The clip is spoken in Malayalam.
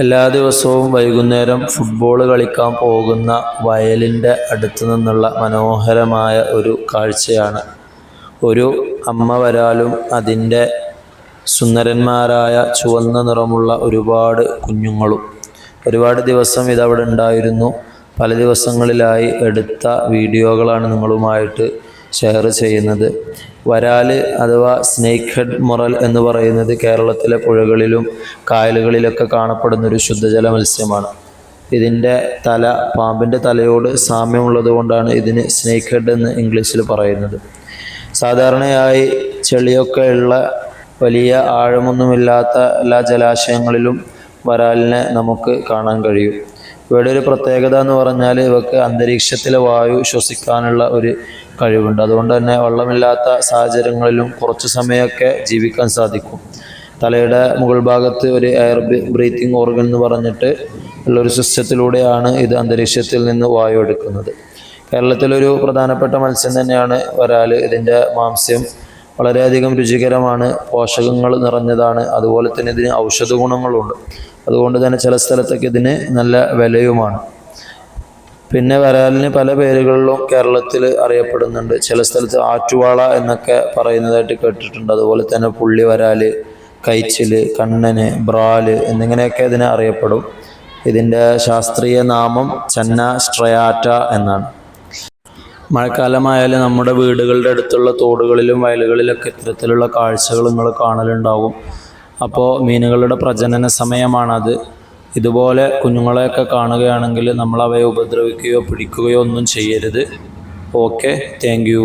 എല്ലാ ദിവസവും വൈകുന്നേരം ഫുട്ബോൾ കളിക്കാൻ പോകുന്ന വയലിൻ്റെ അടുത്ത് നിന്നുള്ള മനോഹരമായ ഒരു കാഴ്ചയാണ്. ഒരു അമ്മ വരാലും അതിൻ്റെ സുന്ദരന്മാരായ ചുവന്ന നിറമുള്ള ഒരുപാട് കുഞ്ഞുങ്ങളും. ഒരുപാട് ദിവസം ഇതവിടെ ഉണ്ടായിരുന്നു. പല ദിവസങ്ങളിലായി എടുത്ത വീഡിയോകളാണ് നിങ്ങളുമായിട്ട് ഷെയർ ചെയ്യുന്നത്. വരാല് അഥവാ സ്നേക്ക് ഹെഡ് മുറൽ എന്ന് പറയുന്നത് കേരളത്തിലെ പുഴകളിലും കായലുകളിലൊക്കെ കാണപ്പെടുന്നൊരു ശുദ്ധജല മത്സ്യമാണ്. ഇതിൻ്റെ തല പാമ്പിൻ്റെ തലയോട് സാമ്യമുള്ളത് കൊണ്ടാണ് ഇതിന് സ്നേക്ക് ഹെഡ് എന്ന് ഇംഗ്ലീഷിൽ പറയുന്നത്. സാധാരണയായി ചെളിയൊക്കെ ഉള്ള വലിയ ആഴമൊന്നുമില്ലാത്ത എല്ലാ ജലാശയങ്ങളിലും വരാലിനെ നമുക്ക് കാണാൻ കഴിയും. ഇവയുടെ ഒരു പ്രത്യേകത എന്ന് പറഞ്ഞാൽ ഇവക്ക് അന്തരീക്ഷത്തിലെ വായു ശ്വസിക്കാനുള്ള ഒരു കഴിവുണ്ട്. അതുകൊണ്ട് തന്നെ വെള്ളമില്ലാത്ത സാഹചര്യങ്ങളിലും കുറച്ച് സമയമൊക്കെ ജീവിക്കാൻ സാധിക്കും. തലയുടെ മുകൾ ഭാഗത്ത് ഒരു എയർ ബ്രീത്തിങ് ഓർഗൻ എന്ന് പറഞ്ഞിട്ട് ഉള്ളൊരു സിസ്റ്റത്തിലൂടെയാണ് ഇത് അന്തരീക്ഷത്തിൽ നിന്ന് വായു എടുക്കുന്നത്. കേരളത്തിലൊരു പ്രധാനപ്പെട്ട മത്സ്യം തന്നെയാണ് വരാൽ. ഇതിൻ്റെ മാംസ്യം വളരെയധികം രുചികരമാണ്, പോഷകങ്ങൾ നിറഞ്ഞതാണ്, അതുപോലെ തന്നെ ഇതിന് ഔഷധ ഗുണങ്ങളുണ്ട്. അതുകൊണ്ട് തന്നെ ചില സ്ഥലത്തൊക്കെ ഇതിന് നല്ല വിലയുമാണ്. പിന്നെ വരാലിന് പല പേരുകളിലും കേരളത്തിൽ അറിയപ്പെടുന്നുണ്ട്. ചില സ്ഥലത്ത് ആറ്റുവാള എന്നൊക്കെ പറയുന്നതായിട്ട് കേട്ടിട്ടുണ്ട്. അതുപോലെ തന്നെ പുള്ളി വരാല്, കൈച്ചില്, കണ്ണന്, ബ്രാല് എന്നിങ്ങനെയൊക്കെ ഇതിനെ അറിയപ്പെടും. ഇതിൻ്റെ ശാസ്ത്രീയ നാമം ചന്ന സ്ട്രയാറ്റ എന്നാണ്. മഴക്കാലമായാലും നമ്മുടെ വീടുകളുടെ അടുത്തുള്ള തോടുകളിലും വയലുകളിലൊക്കെ ഇത്തരത്തിലുള്ള കാഴ്ചകൾ നിങ്ങൾ കാണലുണ്ടാവും. അപ്പോൾ മീനുകളുടെ പ്രജനന സമയമാണത്. ഇതുപോലെ കുഞ്ഞുങ്ങളെയൊക്കെ കാണുകയാണെങ്കിൽ നമ്മൾ അവയെ ഉപദ്രവിക്കുകയോ പിടിക്കുകയോ ഒന്നും ചെയ്യരുത്. Okay, thank you.